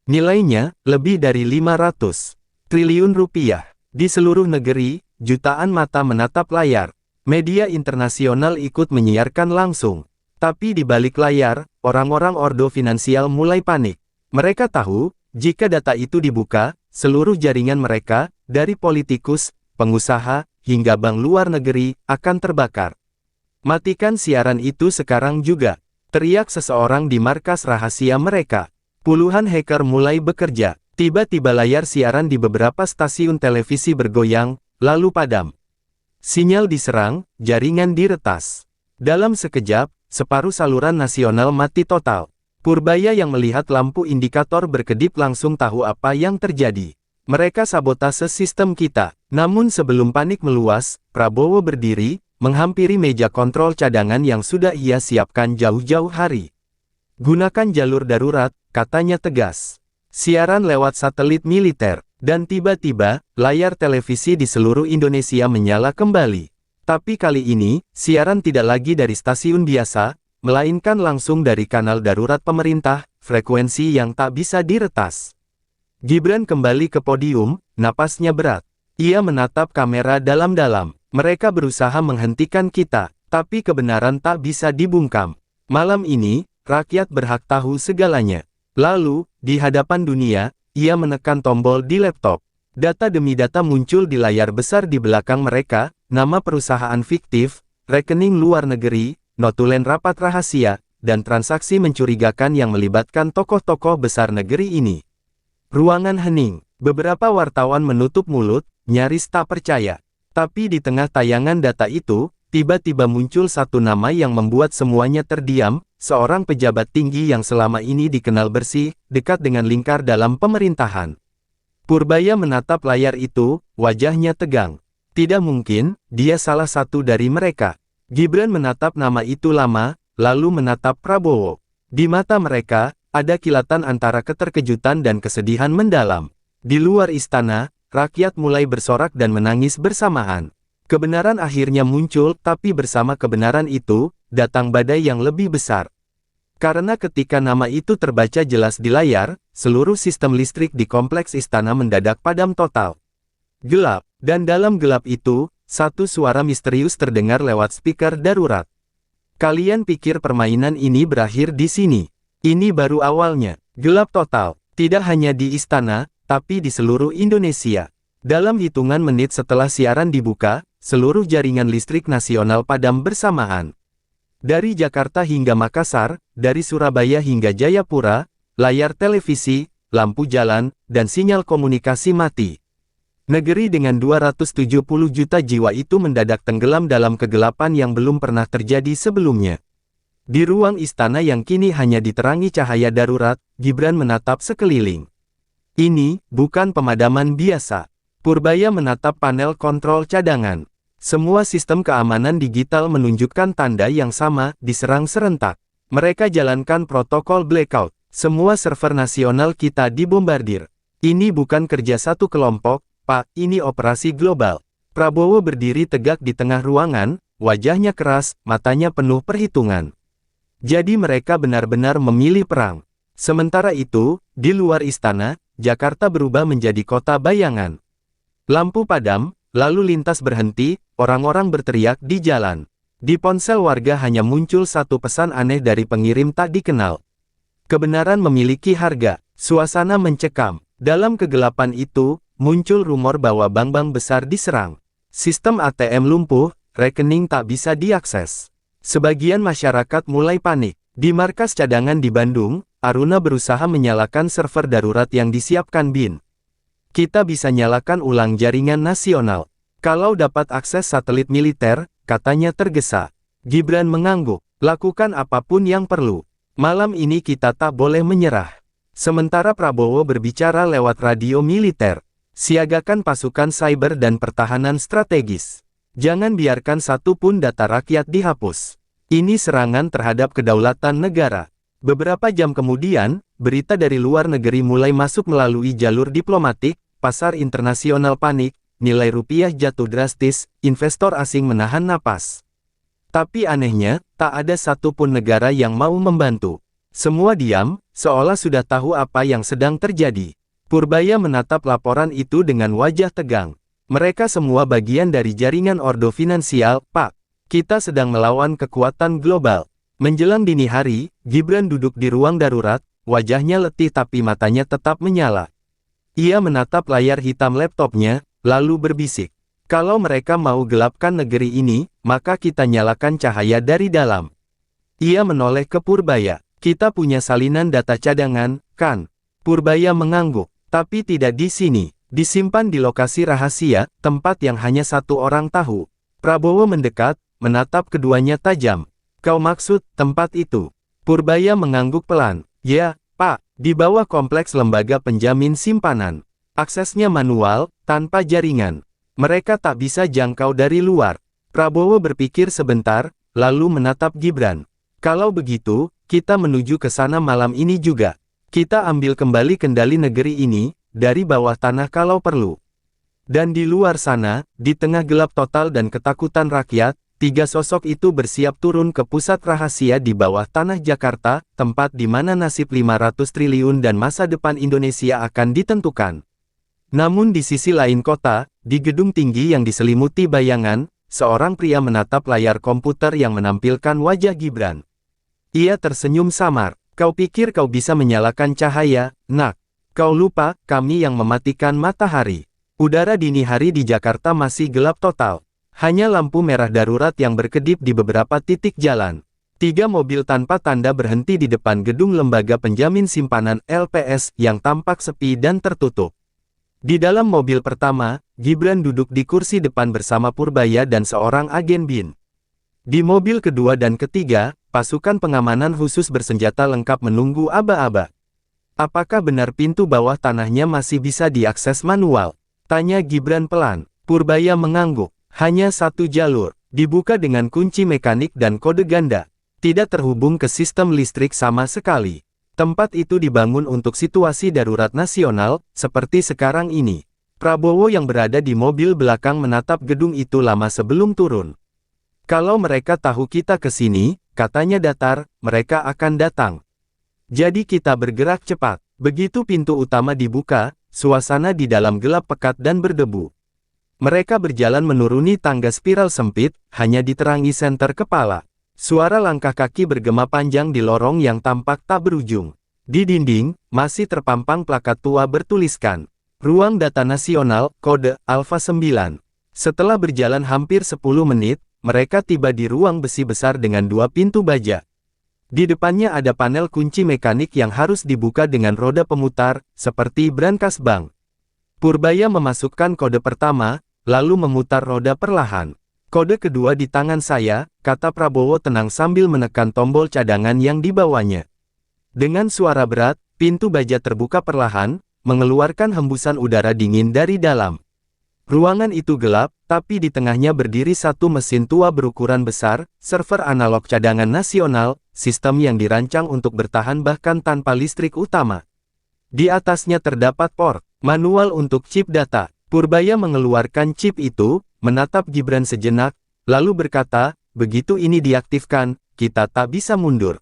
Nilainya, lebih dari 500 triliun rupiah. Di seluruh negeri, jutaan mata menatap layar. Media internasional ikut menyiarkan langsung. Tapi di balik layar, orang-orang Ordo Finansial mulai panik. Mereka tahu, jika data itu dibuka, seluruh jaringan mereka, dari politikus, pengusaha, hingga bank luar negeri, akan terbakar. Matikan siaran itu sekarang juga, teriak seseorang di markas rahasia mereka. Puluhan hacker mulai bekerja. Tiba-tiba layar siaran di beberapa stasiun televisi bergoyang, lalu padam. Sinyal diserang, jaringan diretas. Dalam sekejap, separuh saluran nasional mati total. Purbaya yang melihat lampu indikator berkedip langsung tahu apa yang terjadi. Mereka sabotase sistem kita. Namun sebelum panik meluas, Prabowo berdiri, menghampiri meja kontrol cadangan yang sudah ia siapkan jauh-jauh hari. Gunakan jalur darurat, katanya tegas. Siaran lewat satelit militer. Dan tiba-tiba, layar televisi di seluruh Indonesia menyala kembali. Tapi kali ini, siaran tidak lagi dari stasiun biasa, melainkan langsung dari kanal darurat pemerintah, frekuensi yang tak bisa diretas. Gibran kembali ke podium, napasnya berat. Ia menatap kamera dalam-dalam. Mereka berusaha menghentikan kita, tapi kebenaran tak bisa dibungkam. Malam ini, rakyat berhak tahu segalanya. Lalu, di hadapan dunia, ia menekan tombol di laptop. Data demi data muncul di layar besar di belakang mereka, nama perusahaan fiktif, rekening luar negeri, notulen rapat rahasia, dan transaksi mencurigakan yang melibatkan tokoh-tokoh besar negeri ini. Ruangan hening. Beberapa wartawan menutup mulut, nyaris tak percaya. Tapi di tengah tayangan data itu, tiba-tiba muncul satu nama yang membuat semuanya terdiam, seorang pejabat tinggi yang selama ini dikenal bersih, dekat dengan lingkar dalam pemerintahan. Purbaya menatap layar itu, wajahnya tegang. Tidak mungkin, dia salah satu dari mereka. Gibran menatap nama itu lama, lalu menatap Prabowo. Di mata mereka, ada kilatan antara keterkejutan dan kesedihan mendalam. Di luar istana, rakyat mulai bersorak dan menangis bersamaan. Kebenaran akhirnya muncul, tapi bersama kebenaran itu, datang badai yang lebih besar. Karena ketika nama itu terbaca jelas di layar, seluruh sistem listrik di kompleks istana mendadak padam total. Gelap, dan dalam gelap itu, satu suara misterius terdengar lewat speaker darurat. Kalian pikir permainan ini berakhir di sini? Ini baru awalnya. Gelap total, tidak hanya di istana, tapi di seluruh Indonesia. Dalam hitungan menit setelah siaran dibuka, seluruh jaringan listrik nasional padam bersamaan. Dari Jakarta hingga Makassar, dari Surabaya hingga Jayapura, layar televisi, lampu jalan, dan sinyal komunikasi mati. Negeri dengan 270 juta jiwa itu mendadak tenggelam dalam kegelapan yang belum pernah terjadi sebelumnya. Di ruang istana yang kini hanya diterangi cahaya darurat, Gibran menatap sekeliling. Ini bukan pemadaman biasa. Purbaya menatap panel kontrol cadangan. Semua sistem keamanan digital menunjukkan tanda yang sama, diserang serentak. Mereka jalankan protokol blackout. Semua server nasional kita dibombardir. Ini bukan kerja satu kelompok, Pak, ini operasi global. Prabowo berdiri tegak di tengah ruangan, wajahnya keras, matanya penuh perhitungan. Jadi mereka benar-benar memilih perang. Sementara itu, di luar istana, Jakarta berubah menjadi kota bayangan. Lampu padam, lalu lintas berhenti, orang-orang berteriak di jalan. Di ponsel warga hanya muncul satu pesan aneh dari pengirim tak dikenal. Kebenaran memiliki harga. Suasana mencekam. Dalam kegelapan itu, muncul rumor bahwa bank-bank besar diserang. Sistem ATM lumpuh, rekening tak bisa diakses. Sebagian masyarakat mulai panik. Di markas cadangan di Bandung, Aruna berusaha menyalakan server darurat yang disiapkan BIN. Kita bisa nyalakan ulang jaringan nasional. Kalau dapat akses satelit militer, katanya tergesa. Gibran mengangguk. Lakukan apapun yang perlu. Malam ini kita tak boleh menyerah. Sementara Prabowo berbicara lewat radio militer. Siagakan pasukan cyber dan pertahanan strategis. Jangan biarkan satu pun data rakyat dihapus. Ini serangan terhadap kedaulatan negara. Beberapa jam kemudian, berita dari luar negeri mulai masuk melalui jalur diplomatik, pasar internasional panik, nilai rupiah jatuh drastis, investor asing menahan napas. Tapi anehnya, tak ada satupun negara yang mau membantu. Semua diam, seolah sudah tahu apa yang sedang terjadi. Purbaya menatap laporan itu dengan wajah tegang. Mereka semua bagian dari jaringan ordo finansial, Pak. Kita sedang melawan kekuatan global. Menjelang dini hari, Gibran duduk di ruang darurat, wajahnya letih tapi matanya tetap menyala. Ia menatap layar hitam laptopnya, lalu berbisik. Kalau mereka mau gelapkan negeri ini, maka kita nyalakan cahaya dari dalam. Ia menoleh ke Purbaya. Kita punya salinan data cadangan, kan? Purbaya mengangguk. Tapi tidak di sini. Disimpan di lokasi rahasia, tempat yang hanya satu orang tahu. Prabowo mendekat, menatap keduanya tajam. Kau maksud, tempat itu? Purbaya mengangguk pelan. Ya, Pak, di bawah kompleks lembaga penjamin simpanan. Aksesnya manual, tanpa jaringan. Mereka tak bisa jangkau dari luar. Prabowo berpikir sebentar, lalu menatap Gibran. Kalau begitu, kita menuju ke sana malam ini juga. Kita ambil kembali kendali negeri ini, dari bawah tanah kalau perlu. Dan di luar sana, di tengah gelap total dan ketakutan rakyat, 3 sosok itu bersiap turun ke pusat rahasia di bawah tanah Jakarta, tempat di mana nasib 500 triliun dan masa depan Indonesia akan ditentukan. Namun di sisi lain kota, di gedung tinggi yang diselimuti bayangan, seorang pria menatap layar komputer yang menampilkan wajah Gibran. Ia tersenyum samar. Kau pikir kau bisa menyalakan cahaya, nak? Kau lupa, kami yang mematikan matahari. Udara dini hari di Jakarta masih gelap total. Hanya lampu merah darurat yang berkedip di beberapa titik jalan. 3 mobil tanpa tanda berhenti di depan gedung lembaga penjamin simpanan LPS yang tampak sepi dan tertutup. Di dalam mobil pertama, Gibran duduk di kursi depan bersama Purbaya dan seorang agen BIN. Di mobil kedua dan ketiga, pasukan pengamanan khusus bersenjata lengkap menunggu aba-aba. Apakah benar pintu bawah tanahnya masih bisa diakses manual? Tanya Gibran pelan. Purbaya mengangguk. Hanya satu jalur, dibuka dengan kunci mekanik dan kode ganda. Tidak terhubung ke sistem listrik sama sekali. Tempat itu dibangun untuk situasi darurat nasional, seperti sekarang ini. Prabowo yang berada di mobil belakang menatap gedung itu lama sebelum turun. Kalau mereka tahu kita ke sini, katanya datar, mereka akan datang. Jadi kita bergerak cepat. Begitu pintu utama dibuka, suasana di dalam gelap pekat dan berdebu. Mereka berjalan menuruni tangga spiral sempit, hanya diterangi senter kepala. Suara langkah kaki bergema panjang di lorong yang tampak tak berujung. Di dinding, masih terpampang plakat tua bertuliskan, Ruang Data Nasional, kode Alpha 9. Setelah berjalan hampir 10 menit, mereka tiba di ruang besi besar dengan 2 pintu baja. Di depannya ada panel kunci mekanik yang harus dibuka dengan roda pemutar, seperti brankas bank. Purbaya memasukkan kode pertama, lalu memutar roda perlahan. Kode kedua di tangan saya, kata Prabowo tenang sambil menekan tombol cadangan yang dibawanya. Dengan suara berat, pintu baja terbuka perlahan, mengeluarkan hembusan udara dingin dari dalam. Ruangan itu gelap, tapi di tengahnya berdiri satu mesin tua berukuran besar, server analog cadangan nasional, sistem yang dirancang untuk bertahan bahkan tanpa listrik utama. Di atasnya terdapat port manual untuk chip data. Purbaya mengeluarkan chip itu, menatap Gibran sejenak, lalu berkata, begitu ini diaktifkan, kita tak bisa mundur.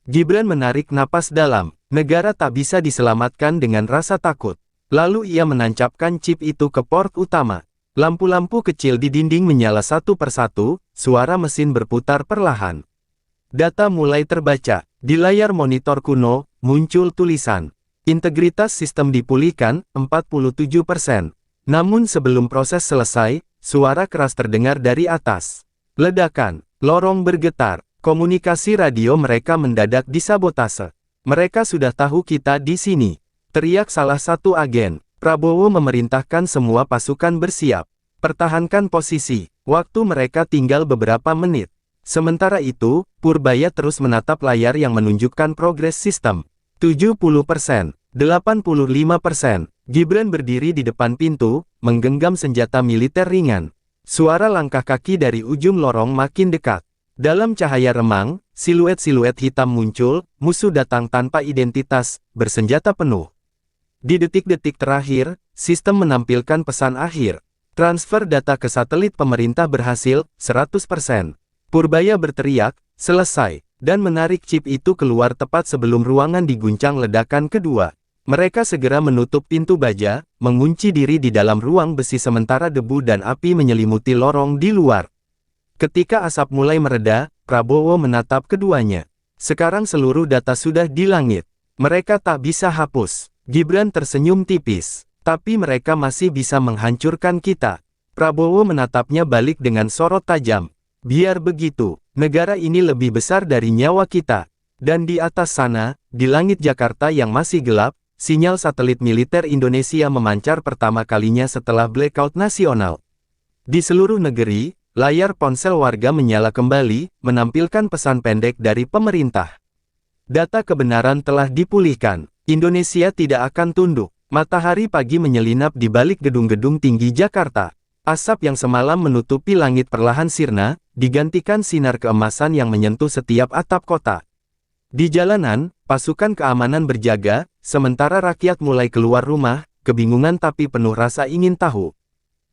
Gibran menarik napas dalam, negara tak bisa diselamatkan dengan rasa takut. Lalu ia menancapkan chip itu ke port utama. Lampu-lampu kecil di dinding menyala satu persatu, suara mesin berputar perlahan. Data mulai terbaca. Di layar monitor kuno, muncul tulisan, integritas sistem dipulihkan, 47%. Namun sebelum proses selesai, suara keras terdengar dari atas. Ledakan, lorong bergetar, komunikasi radio mereka mendadak disabotase. Mereka sudah tahu kita di sini, teriak salah satu agen. Prabowo memerintahkan semua pasukan bersiap. Pertahankan posisi, waktu mereka tinggal beberapa menit. Sementara itu, Purbaya terus menatap layar yang menunjukkan progres sistem. 70%, 85%. Gibran berdiri di depan pintu, menggenggam senjata militer ringan. Suara langkah kaki dari ujung lorong makin dekat. Dalam cahaya remang, siluet-siluet hitam muncul, musuh datang tanpa identitas, bersenjata penuh. Di detik-detik terakhir, sistem menampilkan pesan akhir. Transfer data ke satelit pemerintah berhasil, 100%. Purbaya berteriak, selesai, dan menarik chip itu keluar tepat sebelum ruangan diguncang ledakan kedua. Mereka segera menutup pintu baja, mengunci diri di dalam ruang besi sementara debu dan api menyelimuti lorong di luar. Ketika asap mulai mereda, Prabowo menatap keduanya. Sekarang seluruh data sudah di langit. Mereka tak bisa hapus. Gibran tersenyum tipis. Tapi mereka masih bisa menghancurkan kita. Prabowo menatapnya balik dengan sorot tajam. Biar begitu, negara ini lebih besar dari nyawa kita. Dan di atas sana, di langit Jakarta yang masih gelap, sinyal satelit militer Indonesia memancar pertama kalinya setelah blackout nasional. Di seluruh negeri, layar ponsel warga menyala kembali, menampilkan pesan pendek dari pemerintah. Data kebenaran telah dipulihkan. Indonesia tidak akan tunduk. Matahari pagi menyelinap di balik gedung-gedung tinggi Jakarta. Asap yang semalam menutupi langit perlahan sirna, digantikan sinar keemasan yang menyentuh setiap atap kota. Di jalanan, pasukan keamanan berjaga, sementara rakyat mulai keluar rumah, kebingungan tapi penuh rasa ingin tahu.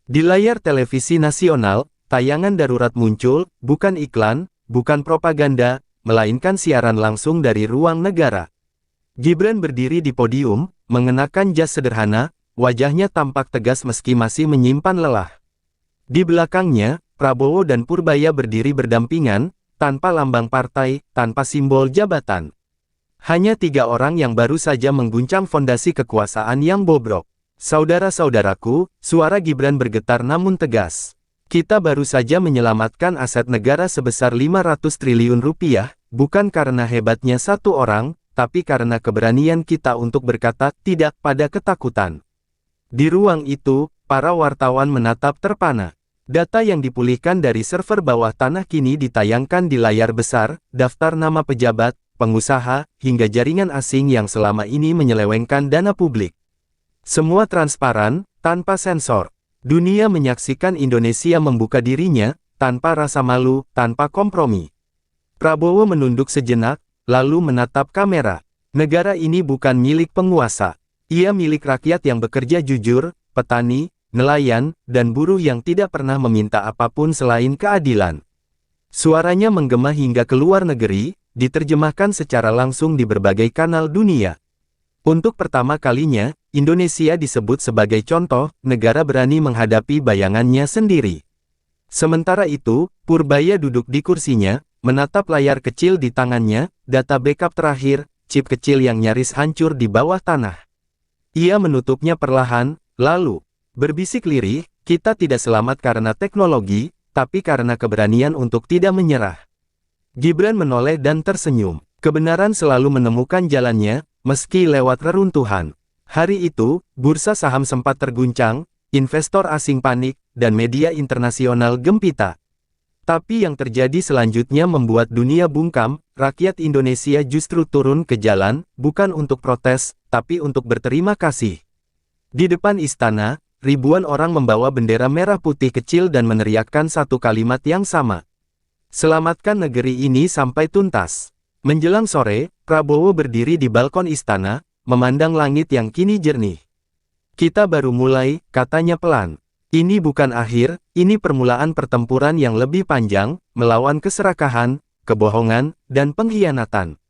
Di layar televisi nasional, tayangan darurat muncul, bukan iklan, bukan propaganda, melainkan siaran langsung dari ruang negara. Gibran berdiri di podium, mengenakan jas sederhana, wajahnya tampak tegas meski masih menyimpan lelah. Di belakangnya, Prabowo dan Purbaya berdiri berdampingan, tanpa lambang partai, tanpa simbol jabatan. Hanya 3 orang yang baru saja mengguncang fondasi kekuasaan yang bobrok. Saudara-saudaraku, suara Gibran bergetar namun tegas. Kita baru saja menyelamatkan aset negara sebesar 500 triliun rupiah, bukan karena hebatnya satu orang, tapi karena keberanian kita untuk berkata tidak pada ketakutan. Di ruang itu, para wartawan menatap terpana. Data yang dipulihkan dari server bawah tanah kini ditayangkan di layar besar, daftar nama pejabat, pengusaha, hingga jaringan asing yang selama ini menyelewengkan dana publik. Semua transparan, tanpa sensor. Dunia menyaksikan Indonesia membuka dirinya, tanpa rasa malu, tanpa kompromi. Prabowo menunduk sejenak, lalu menatap kamera. Negara ini bukan milik penguasa. Ia milik rakyat yang bekerja jujur, petani, nelayan, dan buruh yang tidak pernah meminta apapun selain keadilan. Suaranya menggema hingga ke luar negeri, diterjemahkan secara langsung di berbagai kanal dunia. Untuk pertama kalinya, Indonesia disebut sebagai contoh, negara berani menghadapi bayangannya sendiri. Sementara itu, Purbaya duduk di kursinya, menatap layar kecil di tangannya, data backup terakhir, chip kecil yang nyaris hancur di bawah tanah. Ia menutupnya perlahan, lalu berbisik lirih, kita tidak selamat karena teknologi, tapi karena keberanian untuk tidak menyerah. Gibran menoleh dan tersenyum. Kebenaran selalu menemukan jalannya, meski lewat reruntuhan. Hari itu, bursa saham sempat terguncang, investor asing panik, dan media internasional gempita. Tapi yang terjadi selanjutnya membuat dunia bungkam, rakyat Indonesia justru turun ke jalan, bukan untuk protes, tapi untuk berterima kasih. Di depan istana, ribuan orang membawa bendera merah putih kecil dan meneriakkan satu kalimat yang sama. Selamatkan negeri ini sampai tuntas. Menjelang sore, Prabowo berdiri di balkon istana, memandang langit yang kini jernih. Kita baru mulai, katanya pelan. Ini bukan akhir, ini permulaan pertempuran yang lebih panjang, melawan keserakahan, kebohongan, dan pengkhianatan.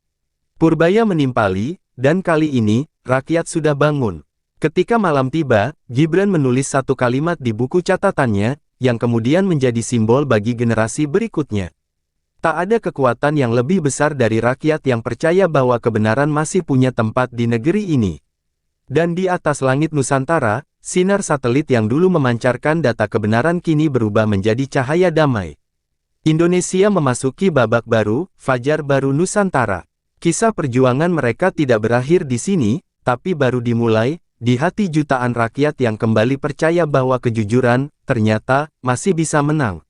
Purbaya menimpali, dan kali ini, rakyat sudah bangun. Ketika malam tiba, Gibran menulis satu kalimat di buku catatannya, yang kemudian menjadi simbol bagi generasi berikutnya. Tak ada kekuatan yang lebih besar dari rakyat yang percaya bahwa kebenaran masih punya tempat di negeri ini. Dan di atas langit Nusantara, sinar satelit yang dulu memancarkan data kebenaran kini berubah menjadi cahaya damai. Indonesia memasuki babak baru, fajar baru Nusantara. Kisah perjuangan mereka tidak berakhir di sini, tapi baru dimulai, di hati jutaan rakyat yang kembali percaya bahwa kejujuran, ternyata, masih bisa menang.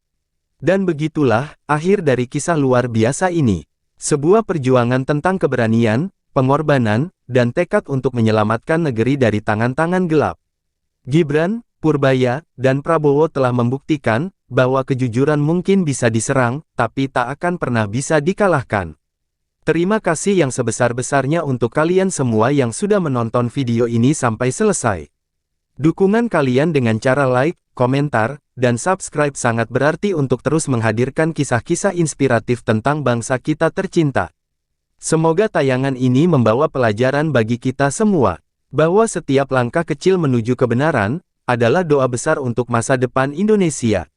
Dan begitulah, akhir dari kisah luar biasa ini. Sebuah perjuangan tentang keberanian, pengorbanan, dan tekad untuk menyelamatkan negeri dari tangan-tangan gelap. Gibran, Purbaya, dan Prabowo telah membuktikan, bahwa kejujuran mungkin bisa diserang, tapi tak akan pernah bisa dikalahkan. Terima kasih yang sebesar-besarnya untuk kalian semua yang sudah menonton video ini sampai selesai. Dukungan kalian dengan cara like, komentar, dan subscribe sangat berarti untuk terus menghadirkan kisah-kisah inspiratif tentang bangsa kita tercinta. Semoga tayangan ini membawa pelajaran bagi kita semua, bahwa setiap langkah kecil menuju kebenaran, adalah doa besar untuk masa depan Indonesia.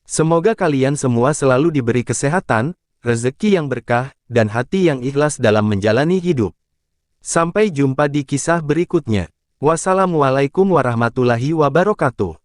Semoga kalian semua selalu diberi kesehatan, rezeki yang berkah, dan hati yang ikhlas dalam menjalani hidup. Sampai jumpa di kisah berikutnya. Wassalamualaikum warahmatullahi wabarakatuh.